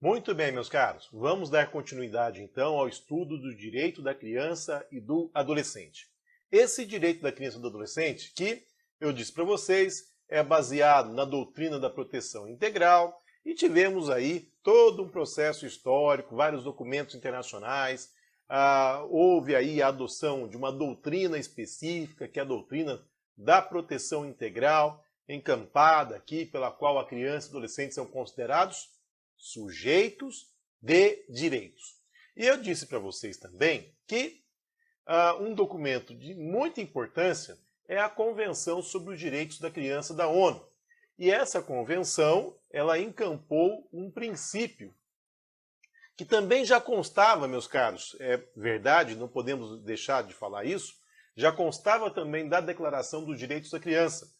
Muito bem, meus caros. Vamos dar continuidade, então, ao estudo do direito da criança e do adolescente. Esse direito da criança e do adolescente, que eu disse para vocês, é baseado na doutrina da proteção integral e tivemos aí todo um processo histórico, vários documentos internacionais, houve aí a adoção de uma doutrina específica, que é a doutrina da proteção integral, encampada aqui, pela qual a criança e o adolescente são considerados sujeitos de direitos. E eu disse para vocês também que um documento de muita importância é a Convenção sobre os Direitos da Criança da ONU. E essa convenção, ela encampou um princípio que também já constava, meus caros, é verdade, não podemos deixar de falar isso, já constava também da Declaração dos Direitos da Criança.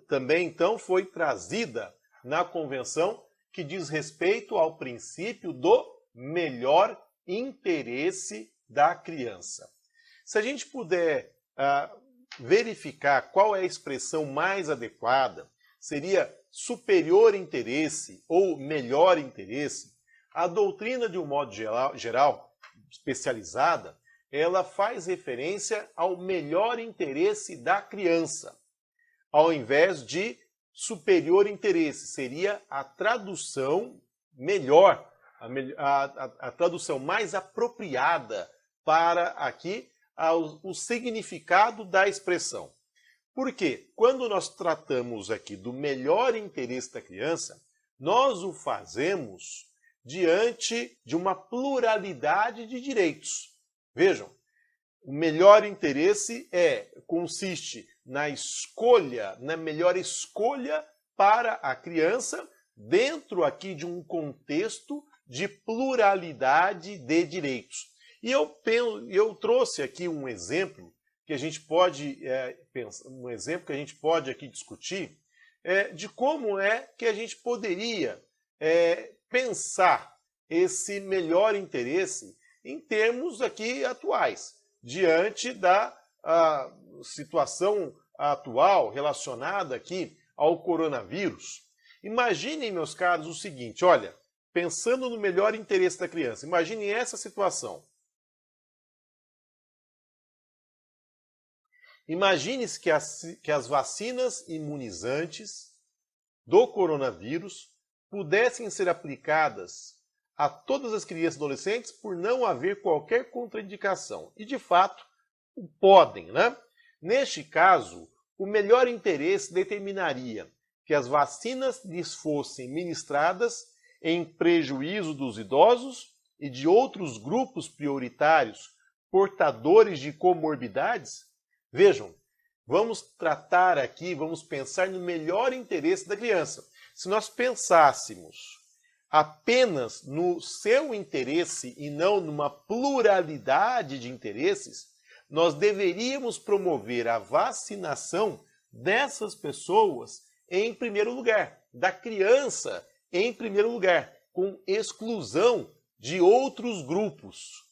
Também, então, foi trazida na convenção que diz respeito ao princípio do melhor interesse da criança. Se a gente puder verificar qual é a expressão mais adequada, seria superior interesse ou melhor interesse, a doutrina, de um modo geral, especializada, ela faz referência ao melhor interesse da criança, ao invés de superior interesse. Seria a tradução melhor, a tradução mais apropriada para aqui o significado da expressão. Porque quando nós tratamos aqui do melhor interesse da criança, nós o fazemos diante de uma pluralidade de direitos. Vejam, o melhor interesse consiste na escolha, na melhor escolha para a criança, dentro aqui de um contexto de pluralidade de direitos. E eu trouxe aqui um exemplo que a gente pode pensar, um exemplo que a gente pode aqui discutir de como é que a gente poderia pensar esse melhor interesse em termos aqui atuais, diante da situação atual relacionada aqui ao coronavírus. Imaginem, meus caros, o seguinte, olha, pensando no melhor interesse da criança, imaginem essa situação. Imagine-se que as vacinas imunizantes do coronavírus pudessem ser aplicadas a todas as crianças e adolescentes por não haver qualquer contraindicação. E, de fato, podem, né? Neste caso, o melhor interesse determinaria que as vacinas lhes fossem ministradas em prejuízo dos idosos e de outros grupos prioritários portadores de comorbidades. Vejam, vamos tratar aqui, vamos pensar no melhor interesse da criança. Se nós pensássemos apenas no seu interesse e não numa pluralidade de interesses, nós deveríamos promover a vacinação dessas pessoas em primeiro lugar, da criança em primeiro lugar, com exclusão de outros grupos.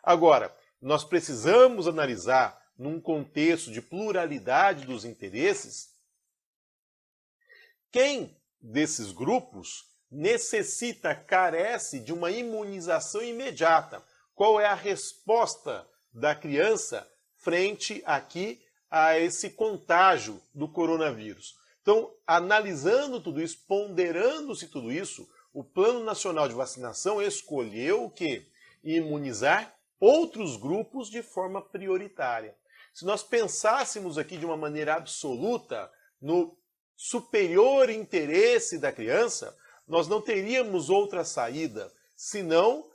Agora, nós precisamos analisar, num contexto de pluralidade dos interesses, quem desses grupos carece de uma imunização imediata. Qual é a resposta da criança frente aqui a esse contágio do coronavírus? Então, analisando tudo isso, ponderando-se tudo isso, o Plano Nacional de Vacinação escolheu o quê? Imunizar outros grupos de forma prioritária. Se nós pensássemos aqui de uma maneira absoluta no superior interesse da criança, nós não teríamos outra saída senão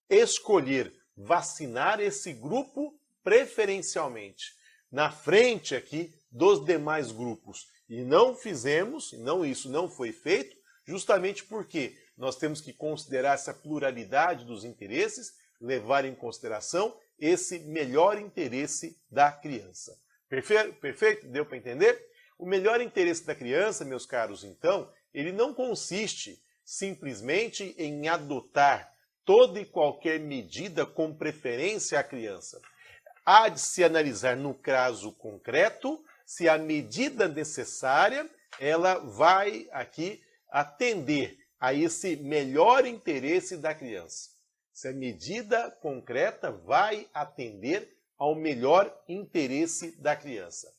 escolher vacinar esse grupo preferencialmente, na frente aqui dos demais grupos. E não fizemos, isso não foi feito, justamente porque nós temos que considerar essa pluralidade dos interesses, levar em consideração esse melhor interesse da criança. Perfeito? Deu para entender? O melhor interesse da criança, meus caros, então, ele não consiste simplesmente em adotar toda e qualquer medida com preferência à criança. Há de se analisar no caso concreto se a medida necessária ela vai aqui atender a esse melhor interesse da criança. Se a medida concreta vai atender ao melhor interesse da criança.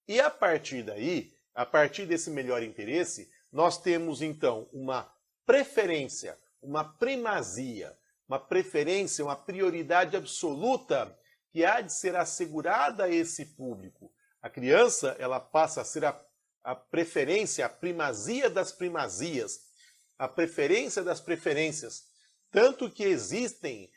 E a partir daí, a partir desse melhor interesse, nós temos então uma preferência, uma primazia, uma preferência, uma prioridade absoluta que há de ser assegurada a esse público. A criança, ela passa a ser a preferência, a primazia das primazias, a preferência das preferências. Tanto que existem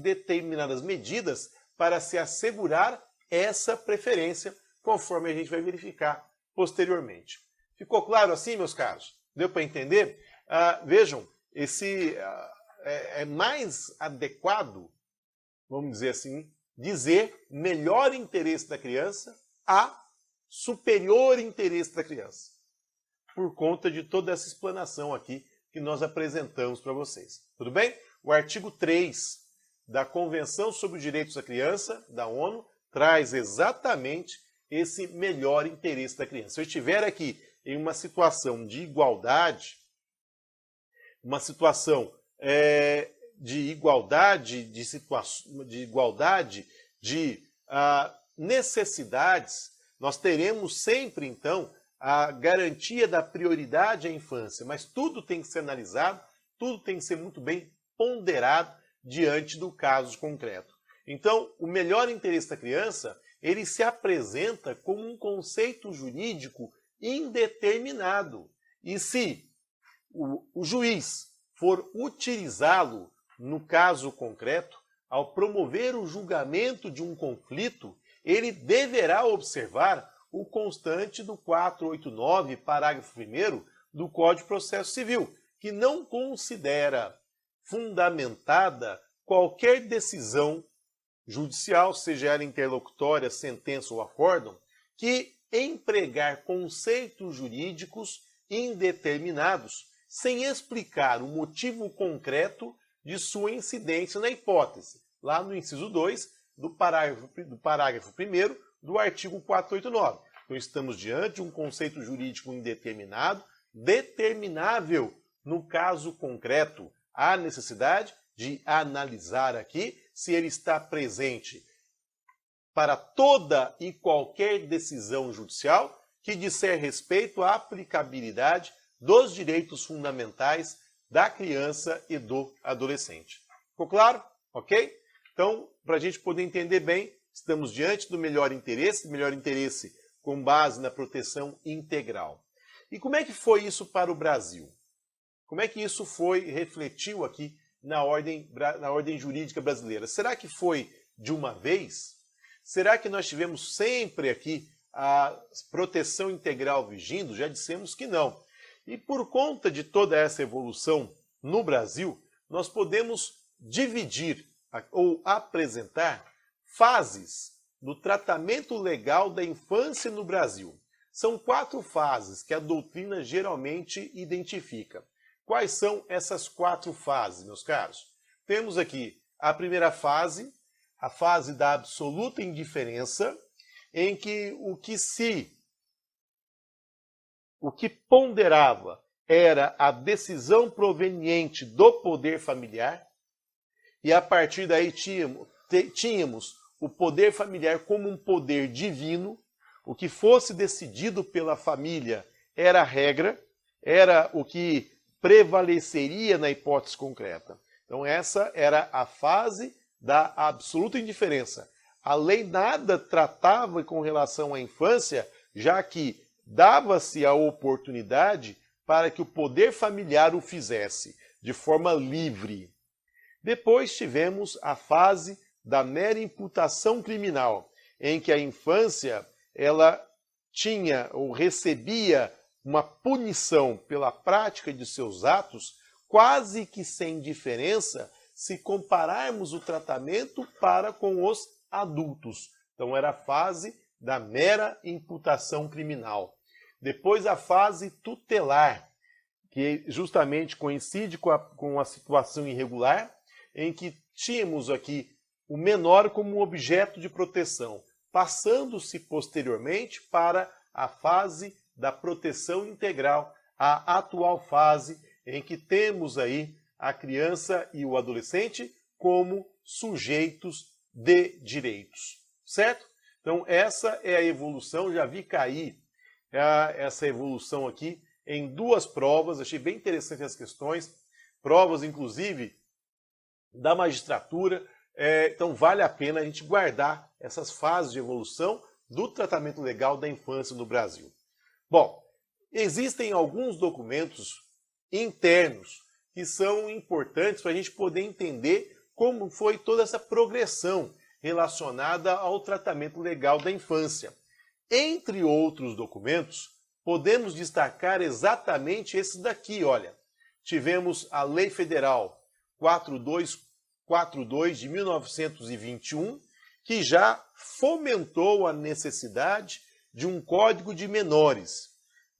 determinadas medidas para se assegurar essa preferência, conforme a gente vai verificar posteriormente. Ficou claro assim, meus caros? Deu para entender? Vejam, é mais adequado, vamos dizer assim, dizer melhor interesse da criança a superior interesse da criança, por conta de toda essa explanação aqui que nós apresentamos para vocês. Tudo bem? O artigo 3 da Convenção sobre os Direitos da Criança, da ONU, traz exatamente esse melhor interesse da criança. Se eu estiver aqui em uma situação de igualdade, uma situação de necessidades, nós teremos sempre, então, a garantia da prioridade à infância, mas tudo tem que ser analisado, tudo tem que ser muito bem ponderado diante do caso concreto. Então, o melhor interesse da criança, ele se apresenta como um conceito jurídico indeterminado. E se o juiz for utilizá-lo no caso concreto, ao promover o julgamento de um conflito, ele deverá observar o constante do 489, parágrafo 1º do Código de Processo Civil, que não considera fundamentada qualquer decisão judicial, seja ela interlocutória, sentença ou acórdão, que empregar conceitos jurídicos indeterminados, sem explicar o motivo concreto de sua incidência na hipótese, lá no inciso 2 do parágrafo 1º do artigo 489. Então estamos diante de um conceito jurídico indeterminado, determinável no caso concreto. Há necessidade de analisar aqui se ele está presente para toda e qualquer decisão judicial que disser respeito à aplicabilidade dos direitos fundamentais da criança e do adolescente. Ficou claro? Ok? Então, para a gente poder entender bem, estamos diante do melhor interesse com base na proteção integral. E como é que foi isso para o Brasil? Como é que isso refletiu aqui na ordem jurídica brasileira? Será que foi de uma vez? Será que nós tivemos sempre aqui a proteção integral vigindo? Já dissemos que não. E por conta de toda essa evolução no Brasil, nós podemos dividir ou apresentar fases do tratamento legal da infância no Brasil. São 4 fases que a doutrina geralmente identifica. Quais são essas 4 fases, meus caros? Temos aqui a primeira fase, a fase da absoluta indiferença, em que o que ponderava era a decisão proveniente do poder familiar, e a partir daí tínhamos o poder familiar como um poder divino. O que fosse decidido pela família era a regra, era o que prevaleceria na hipótese concreta. Então essa era a fase da absoluta indiferença. A lei nada tratava com relação à infância, já que dava-se a oportunidade para que o poder familiar o fizesse de forma livre. Depois tivemos a fase da mera imputação criminal, em que a infância ela tinha ou recebia uma punição pela prática de seus atos, quase que sem diferença, se compararmos o tratamento para com os adultos. Então era a fase da mera imputação criminal. Depois a fase tutelar, que justamente coincide com a situação irregular, em que tínhamos aqui o menor como objeto de proteção, passando-se posteriormente para a fase da proteção integral à atual fase em que temos aí a criança e o adolescente como sujeitos de direitos, certo? Então essa é a evolução, já vi cair essa evolução aqui em duas provas, achei bem interessante as questões, provas inclusive da magistratura, então vale a pena a gente guardar essas fases de evolução do tratamento legal da infância no Brasil. Bom, existem alguns documentos internos que são importantes para a gente poder entender como foi toda essa progressão relacionada ao tratamento legal da infância. Entre outros documentos, podemos destacar exatamente esses daqui, olha. Tivemos a Lei Federal 4242 de 1921, que já fomentou a necessidade de um Código de Menores.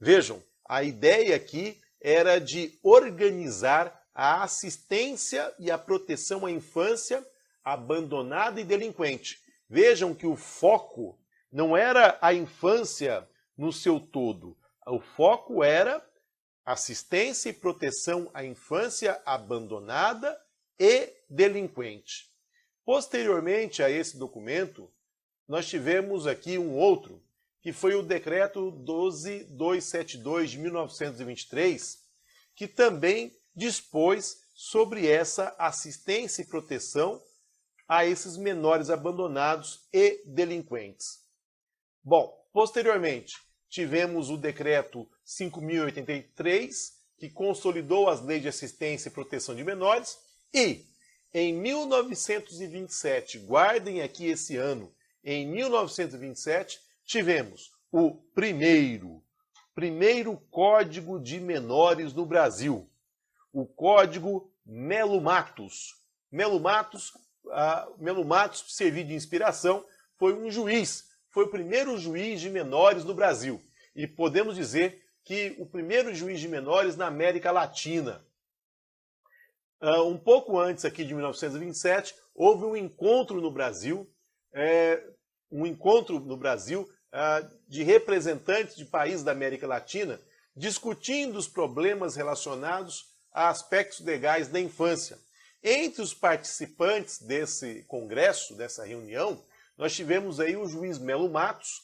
Vejam, a ideia aqui era de organizar a assistência e a proteção à infância abandonada e delinquente. Vejam que o foco não era a infância no seu todo. O foco era assistência e proteção à infância abandonada e delinquente. Posteriormente a esse documento, nós tivemos aqui um outro, que foi o Decreto 12272 de 1923, que também dispôs sobre essa assistência e proteção a esses menores abandonados e delinquentes. Bom, posteriormente, tivemos o Decreto 5.083, que consolidou as leis de assistência e proteção de menores, e em 1927, guardem aqui esse ano, em 1927, tivemos o primeiro Código de Menores no Brasil, o Código Melo Matos. Melo Matos serviu de inspiração, foi um juiz, foi o primeiro juiz de menores no Brasil. E podemos dizer que o primeiro juiz de menores na América Latina. Um pouco antes aqui de 1927, houve um encontro no Brasil, de representantes de países da América Latina, discutindo os problemas relacionados a aspectos legais da infância. Entre os participantes desse congresso, dessa reunião, nós tivemos aí o juiz Melo Matos,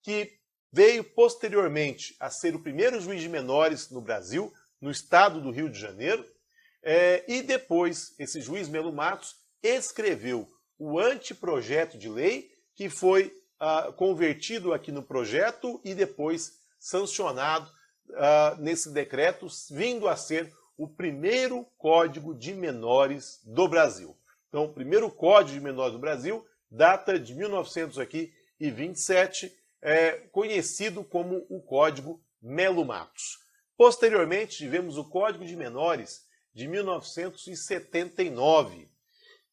que veio posteriormente a ser o primeiro juiz de menores no Brasil, no estado do Rio de Janeiro, e depois esse juiz Melo Matos escreveu o anteprojeto de lei, que foi convertido aqui no projeto e depois sancionado nesse decreto, vindo a ser o primeiro Código de Menores do Brasil. Então, o primeiro Código de Menores do Brasil data de 1927, conhecido como o Código Melo Matos. Posteriormente, tivemos o Código de Menores de 1979.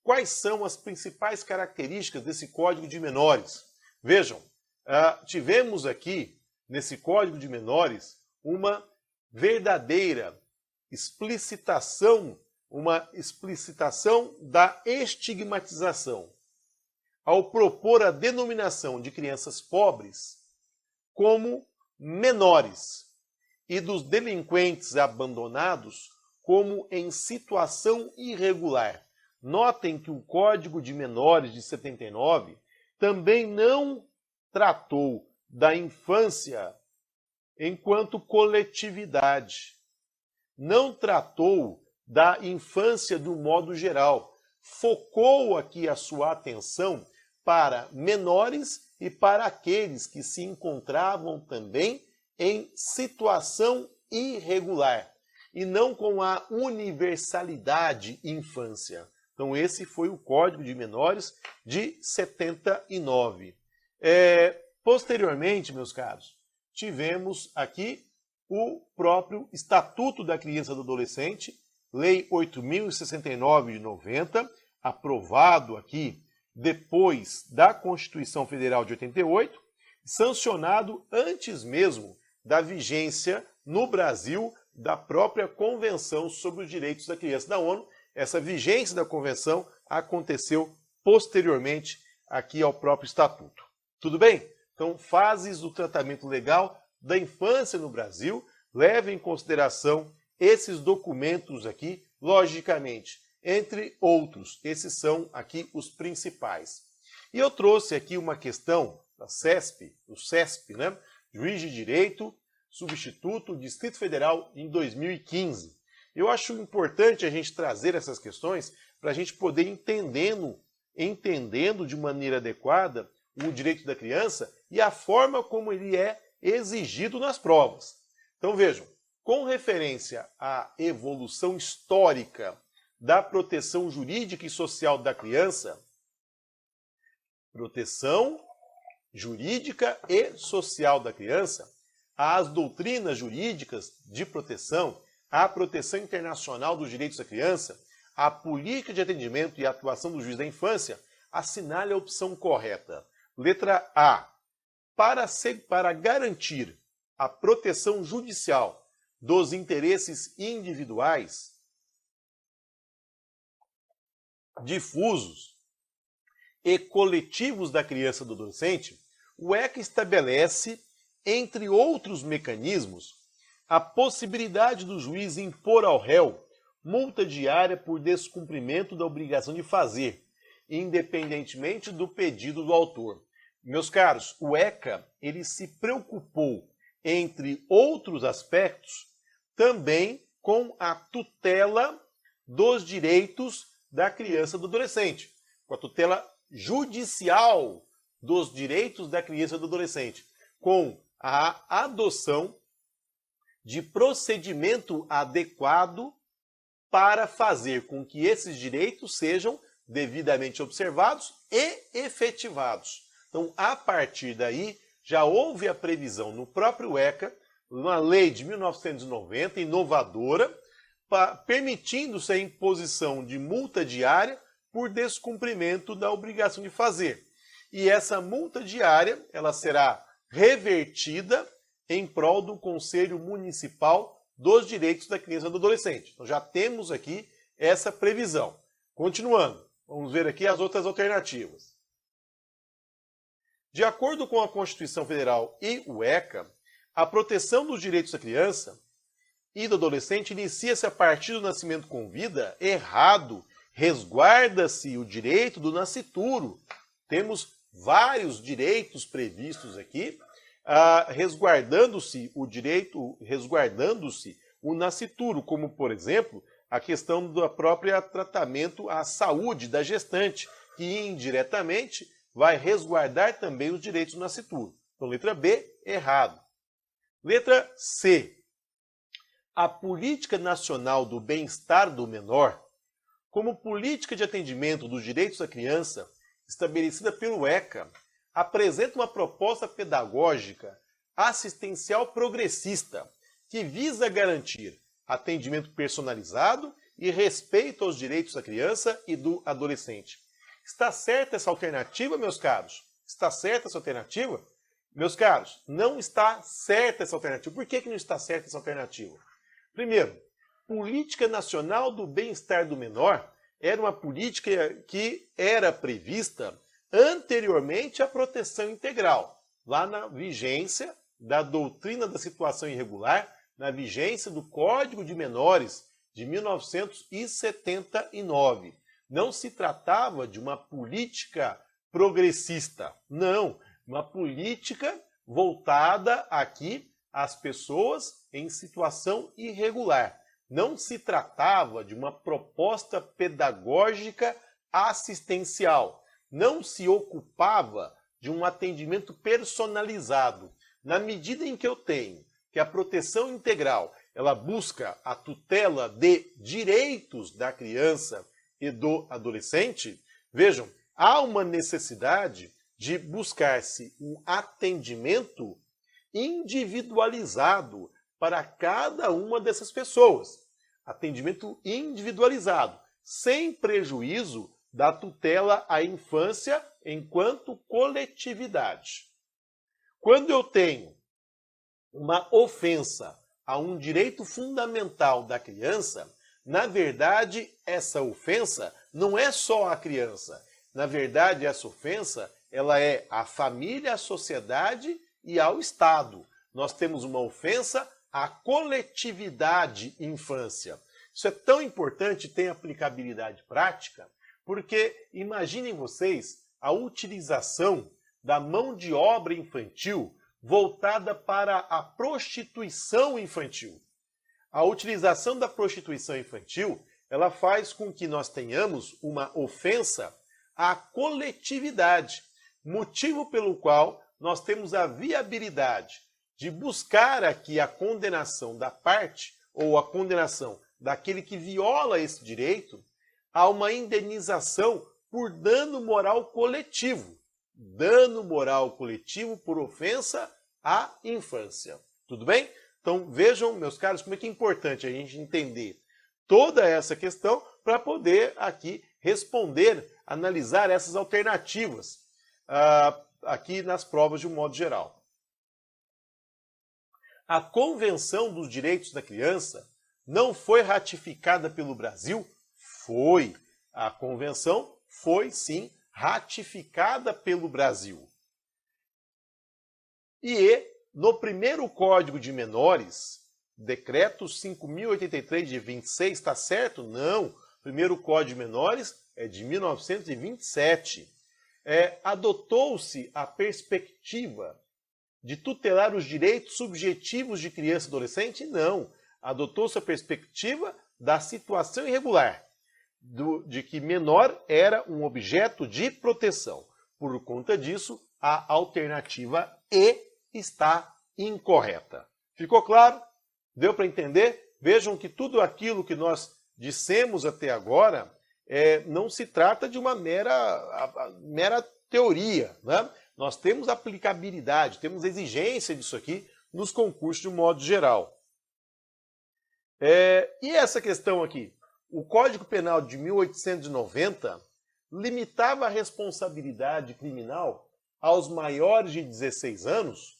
Quais são as principais características desse Código de Menores? Vejam, tivemos aqui, nesse Código de Menores, uma verdadeira explicitação, da estigmatização. Ao propor a denominação de crianças pobres como menores e dos delinquentes abandonados como em situação irregular. Notem que o Código de Menores de 79 também não tratou da infância enquanto coletividade. Não tratou da infância do modo geral. Focou aqui a sua atenção para menores e para aqueles que se encontravam também em situação irregular, e não com a universalidade infância. Então esse foi o Código de Menores de 79. Posteriormente, meus caros, tivemos aqui o próprio Estatuto da Criança e do Adolescente, Lei 8.069 de 90, aprovado aqui depois da Constituição Federal de 88, sancionado antes mesmo da vigência no Brasil da própria Convenção sobre os Direitos da Criança da ONU. Essa vigência da Convenção aconteceu posteriormente aqui ao próprio Estatuto. Tudo bem? Então, fases do tratamento legal da Infância no Brasil leva em consideração esses documentos aqui, logicamente, entre outros. Esses são aqui os principais. E eu trouxe aqui uma questão da CESP, do CESP, né? Juiz de Direito, substituto, Distrito Federal, em 2015. Eu acho importante a gente trazer essas questões para a gente poder entendendo de maneira adequada o direito da criança e a forma como ele é exigido nas provas. Então vejam, com referência à evolução histórica da proteção jurídica e social da criança, proteção jurídica e social da criança, às doutrinas jurídicas de proteção, à proteção internacional dos direitos da criança, à política de atendimento e atuação do juiz da infância, assinale a opção correta. Letra A. Para garantir a proteção judicial dos interesses individuais, difusos e coletivos da criança e do adolescente, o ECA estabelece, entre outros mecanismos, a possibilidade do juiz impor ao réu multa diária por descumprimento da obrigação de fazer, independentemente do pedido do autor. Meus caros, o ECA ele se preocupou, entre outros aspectos, também com a tutela dos direitos da criança e do adolescente, com a tutela judicial dos direitos da criança e do adolescente, com a adoção de procedimento adequado para fazer com que esses direitos sejam devidamente observados e efetivados. Então, a partir daí, já houve a previsão no próprio ECA, uma lei de 1990, inovadora, permitindo-se a imposição de multa diária por descumprimento da obrigação de fazer. E essa multa diária ela será revertida em prol do Conselho Municipal dos Direitos da Criança e do Adolescente. Então já temos aqui essa previsão. Continuando, vamos ver aqui as outras alternativas. De acordo com a Constituição Federal e o ECA, a proteção dos direitos da criança e do adolescente inicia-se a partir do nascimento com vida. Errado. Resguarda-se o direito do nascituro. Temos vários direitos previstos aqui, resguardando-se o nascituro, como, por exemplo, a questão do próprio tratamento à saúde da gestante, que indiretamente vai resguardar também os direitos do nascituro. Então, letra B, errado. Letra C. A Política Nacional do Bem-Estar do Menor, como política de atendimento dos direitos da criança, estabelecida pelo ECA, apresenta uma proposta pedagógica assistencial progressista que visa garantir atendimento personalizado e respeito aos direitos da criança e do adolescente. Está certa essa alternativa, meus caros? Está certa essa alternativa? Meus caros, não está certa essa alternativa. Por que não está certa essa alternativa? Primeiro, Política Nacional do Bem-Estar do Menor era uma política que era prevista anteriormente à proteção integral, lá na vigência da doutrina da situação irregular, na vigência do Código de Menores de 1979. Não se tratava de uma política progressista, não, uma política voltada aqui às pessoas em situação irregular. Não se tratava de uma proposta pedagógica assistencial. Não se ocupava de um atendimento personalizado. Na medida em que eu tenho que a proteção integral ela busca a tutela de direitos da criança e do adolescente, vejam, há uma necessidade de buscar-se um atendimento individualizado para cada uma dessas pessoas. Atendimento individualizado, sem prejuízo da tutela à infância enquanto coletividade. Quando eu tenho uma ofensa a um direito fundamental da criança, na verdade, essa ofensa não é só a criança. Na verdade, essa ofensa ela é à família, à sociedade e ao Estado. nós temos uma ofensa à coletividade infância. Isso é tão importante, tem aplicabilidade prática, porque imaginem vocês a utilização da mão de obra infantil voltada para a prostituição infantil. A utilização da prostituição infantil, ela faz com que nós tenhamos uma ofensa à coletividade, motivo pelo qual nós temos a viabilidade de buscar aqui a condenação da parte ou a condenação daquele que viola esse direito a uma indenização por dano moral coletivo. Dano moral coletivo por ofensa à infância. Tudo bem? Então vejam, meus caros, como é que é importante a gente entender toda essa questão para poder aqui responder, analisar essas alternativas aqui nas provas de um modo geral. A Convenção dos Direitos da Criança não foi ratificada pelo Brasil? Foi. A convenção foi, sim, ratificada pelo Brasil. E no primeiro Código de Menores, decreto 5.083 de 26, está certo? Não. O primeiro Código de Menores é de 1927. Adotou-se a perspectiva de tutelar os direitos subjetivos de criança e adolescente? Não. Adotou-se a perspectiva da situação irregular, de que menor era um objeto de proteção. Por conta disso, a alternativa E está incorreta. Ficou claro? Deu para entender? Vejam que tudo aquilo que nós dissemos até agora não se trata de uma mera teoria, né? Nós temos aplicabilidade, temos exigência disso aqui nos concursos de um modo geral. E essa questão aqui? O Código Penal de 1890 limitava a responsabilidade criminal aos maiores de 16 anos?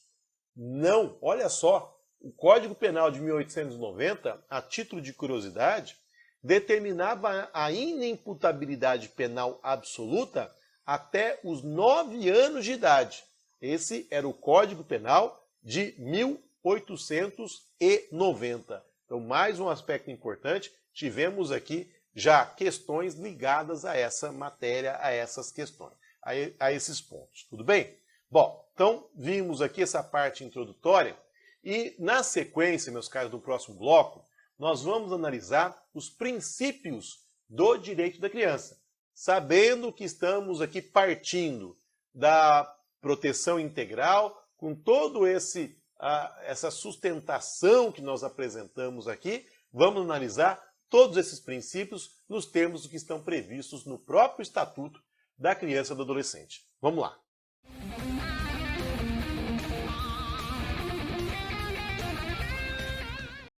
Não, olha só, o Código Penal de 1890, a título de curiosidade, determinava a inimputabilidade penal absoluta até os 9 anos de idade. Esse era o Código Penal de 1890. Então, mais um aspecto importante, tivemos aqui já questões ligadas a essa matéria, a essas questões, a esses pontos. Tudo bem? Bom, então vimos aqui essa parte introdutória e na sequência, meus caros, do próximo bloco, nós vamos analisar os princípios do direito da criança, sabendo que estamos aqui partindo da proteção integral, com todo essa sustentação que nós apresentamos aqui, vamos analisar todos esses princípios nos termos que estão previstos no próprio Estatuto da Criança e do Adolescente. Vamos lá.